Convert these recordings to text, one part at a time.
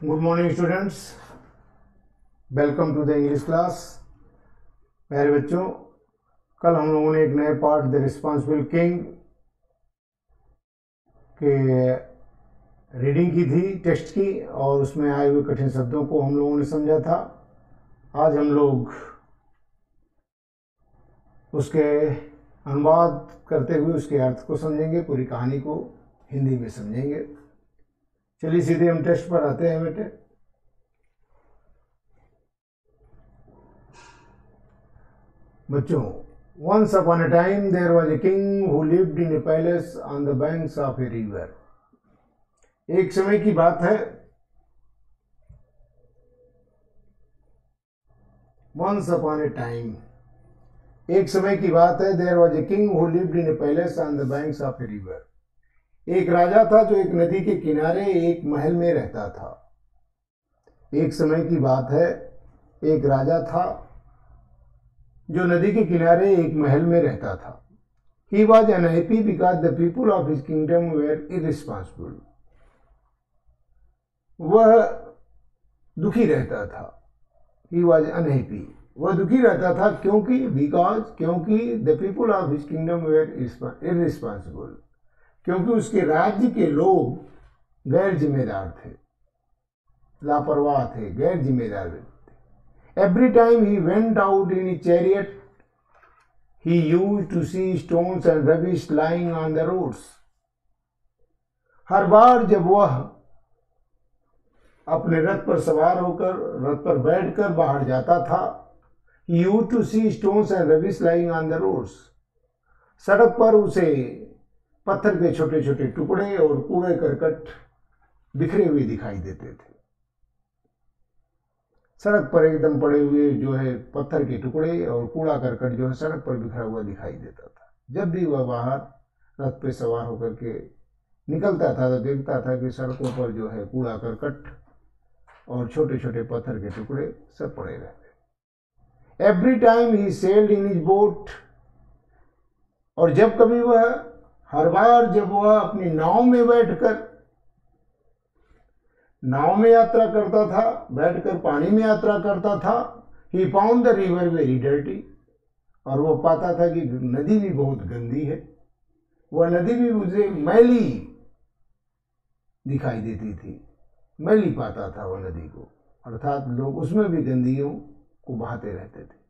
Good morning students, welcome to the English class. प्यारे बच्चों, कल हम लोगों ने एक नए पार्ट द रिस्पॉन्सिबल किंग के रीडिंग की थी, टेक्स्ट की, और उसमें आए हुए कठिन शब्दों को हम लोगों ने समझा था। आज हम लोग उसके अनुवाद करते हुए उसके अर्थ को समझेंगे, पूरी कहानी को हिंदी में समझेंगे। चलिए सीधे हम टेक्स्ट पर आते हैं बेटे। बच्चों, once upon a time there was a king who lived in a palace on the banks of a river. एक समय की बात है, once upon a time, एक समय की बात है, there was a king who lived in a palace on the banks of a river. एक राजा था जो एक नदी के किनारे एक महल में रहता था। एक समय की बात है, एक राजा था जो नदी के किनारे एक महल में रहता था। He was unhappy because the people of his kingdom were irresponsible. वह दुखी रहता था। He was unhappy. वह दुखी रहता था क्योंकि the people of his kingdom were irresponsible. क्योंकि उसके राज्य के लोग गैर जिम्मेदार थे, लापरवाह थे, गैर जिम्मेदार थे। Every time he went out in a chariot, he used to see stones and rubbish lying on the roads. हर बार जब वह अपने रथ पर सवार होकर, रथ पर बैठकर बाहर जाता था, he used to see stones and rubbish lying on the roads. सड़क पर उसे पत्थर के छोटे छोटे टुकड़े और कूड़े करकट बिखरे हुए दिखाई देते थे। सड़क पर एकदम पड़े हुए जो है पत्थर के टुकड़े और कूड़ा करकट जो है सड़क पर बिखरा हुआ दिखाई देता था। जब भी वह बाहर रथ पे सवार होकर के निकलता था तो देखता था कि सड़कों पर जो है कूड़ा करकट और छोटे छोटे पत्थर के टुकड़े सब पड़े रहते। Every time he sailed in his boat, और जब कभी वह, हर बार जब वह अपनी नाव में बैठकर नाव में यात्रा करता था, बैठकर पानी में यात्रा करता था, he found the river very dirty, और वह पाता था कि नदी भी बहुत गंदी है। वह नदी भी मुझे मैली दिखाई देती थी, मैली पाता था वह नदी को, अर्थात लोग उसमें भी गंदगियों को बहाते रहते थे।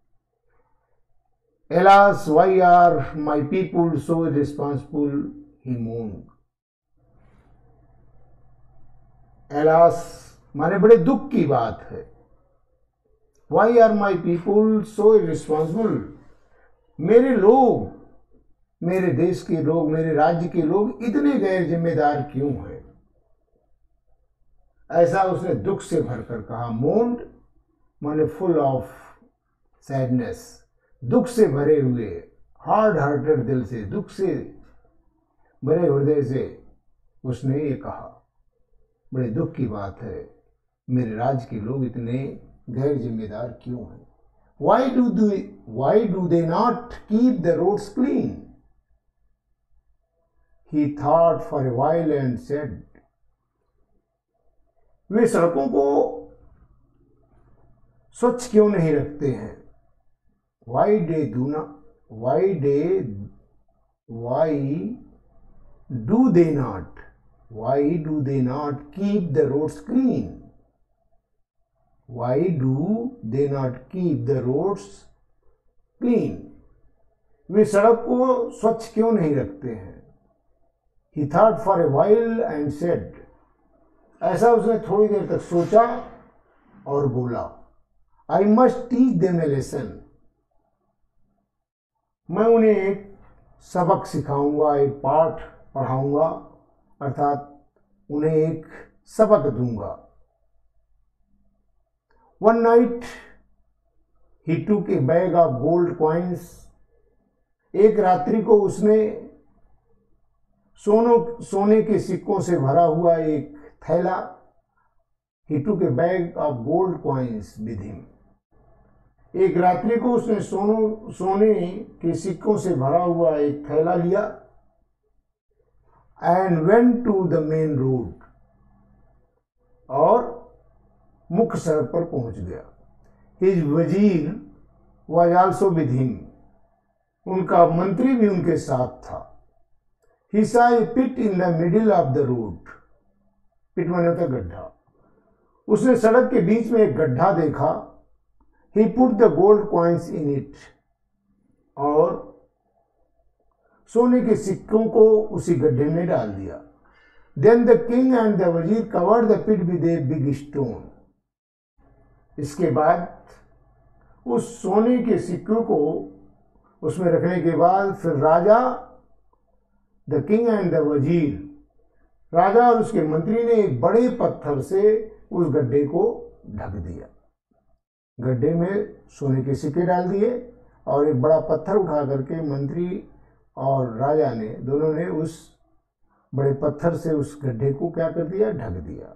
Alas, why are my people so irresponsible? He moaned. Alas, माने बड़े दुख की बात है। Why are my people so irresponsible? मेरे लोग, मेरे देश के लोग, मेरे राज्य के लोग इतने गैर जिम्मेदार क्यों हैं? ऐसा उसने दुख से भरकर कहा। मोन्ड माने फुल ऑफ सैडनेस, दुख से भरे हुए, हार्ड हार्टेड दिल से, दुख से भरे हृदय से उसने ये कहा, बड़े दुख की बात है, मेरे राज्य के लोग इतने गैर जिम्मेदार क्यों हैं? Why do they not keep the roads clean? He thought for a while and said, वे सड़कों को स्वच्छ क्यों नहीं रखते हैं? Why do they not keep the roads clean? Why do they not keep the roads clean? वे सड़क को स्वच्छ क्यों नहीं रखते हैं? He thought for a while and said, ऐसा उसने थोड़ी देर तक सोचा और बोला, I must teach them a lesson. मैं उन्हें एक सबक सिखाऊंगा, एक पाठ पढ़ाऊंगा, अर्थात उन्हें एक सबक दूंगा। One night he took a bag of gold coins. एक रात्रि को उसने सोने के सिक्कों से भरा हुआ एक थैला, he took a bag of gold coins with him. एक रात्रि को उसने सोने के सिक्कों से भरा हुआ एक थैला लिया, and went to the main road, और मुख्य सड़क पर पहुंच गया। हिज वजीर वॉज आल्सो विद हिम, उनका मंत्री भी उनके साथ था। ही saw a pit in the middle of the road, पिट माने होता गड्ढा, उसने सड़क के बीच में एक गड्ढा देखा। He put the gold coins in it, और सोने के सिक्कों को उसी गड्ढे में डाल दिया। Then the king and the wazir covered the pit with a big stone. इसके बाद उस सोने के सिक्कों को उसमें रखने के बाद फिर राजा, द किंग एंड द वजीर, राजा और उसके मंत्री ने एक बड़े पत्थर से उस गड्ढे को ढक दिया। गड्ढे में सोने के सिक्के डाल दिए और एक बड़ा पत्थर उठा करके मंत्री और राजा ने दोनों ने उस बड़े पत्थर से उस गड्ढे को क्या कर दिया, ढक दिया।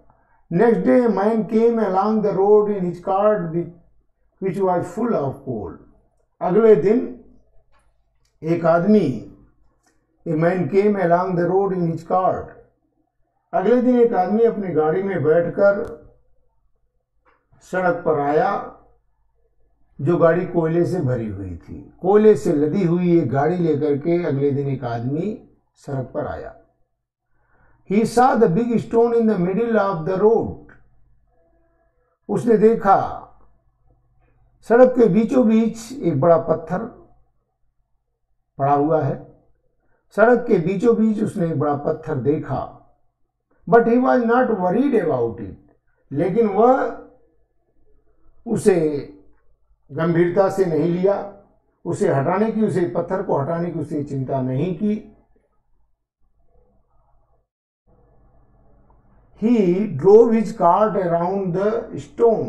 Next day man came along the road in his cart which was full of coal. अगले दिन एक आदमी, a man came along the road in his cart, अगले दिन एक आदमी अपनी गाड़ी में बैठकर सड़क पर आया, जो गाड़ी कोयले से भरी हुई थी। कोयले से लदी हुई एक गाड़ी लेकर के अगले दिन एक आदमी सड़क पर आया। He saw the big stone in the middle of the road. उसने देखा सड़क के बीचों बीच एक बड़ा पत्थर पड़ा हुआ है। सड़क के बीचों बीच उसने एक बड़ा पत्थर देखा। But he was not worried about it. लेकिन वह उसे गंभीरता से नहीं लिया, उसे हटाने की, उसे पत्थर को हटाने की उसे चिंता नहीं की। He drove his cart around the stone.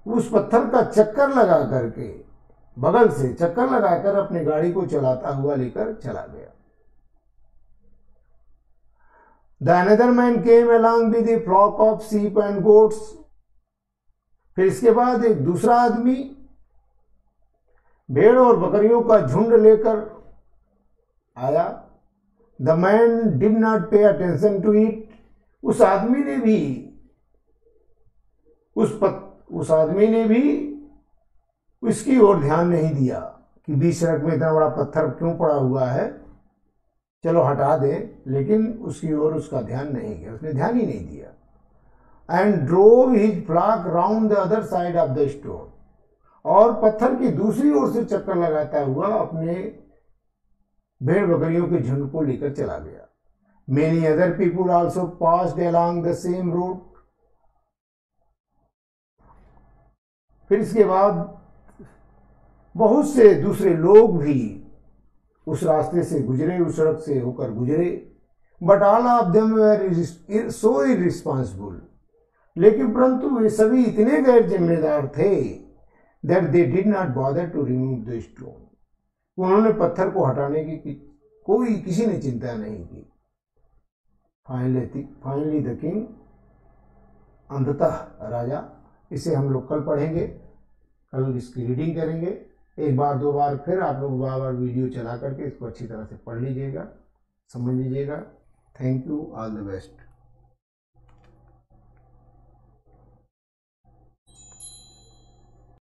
उस पत्थर का चक्कर लगा करके, बगल से चक्कर लगाकर अपनी गाड़ी को चलाता हुआ लेकर चला गया। The another man came along with a flock of sheep and goats. फिर इसके बाद एक दूसरा आदमी भेड़ और बकरियों का झुंड लेकर आया। The man did not pay attention to it. उस आदमी ने भी उसकी ओर ध्यान नहीं दिया कि बीच सड़क में इतना बड़ा पत्थर क्यों पड़ा हुआ है, चलो हटा दे, लेकिन उसकी ओर उसका ध्यान नहीं गया, उसने ध्यान ही नहीं दिया। And drove his flock round the other side of the stone, और पत्थर की दूसरी ओर से चक्कर लगाता हुआ अपने भेड़ बकरियों के झुंड को लेकर चला गया। Many other people also passed along the same road. फिर इसके बाद बहुत से दूसरे लोग भी उस रास्ते से गुजरे, उस सड़क से होकर गुजरे। But all of them were so irresponsible, लेकिन परंतु वे सभी इतने गैर जिम्मेदार थे that they did not bother to remove the stone. उन्होंने पत्थर को हटाने की किसी ने चिंता नहीं की। फाइनली द किंग, अंततः राजा। इसे हम लोग कल पढ़ेंगे, कल इसकी रीडिंग करेंगे। एक बार दो बार फिर आप लोग बार बार वीडियो चला करके इसको अच्छी तरह से पढ़ लीजिएगा, समझ लीजिएगा। Thank you, all the best.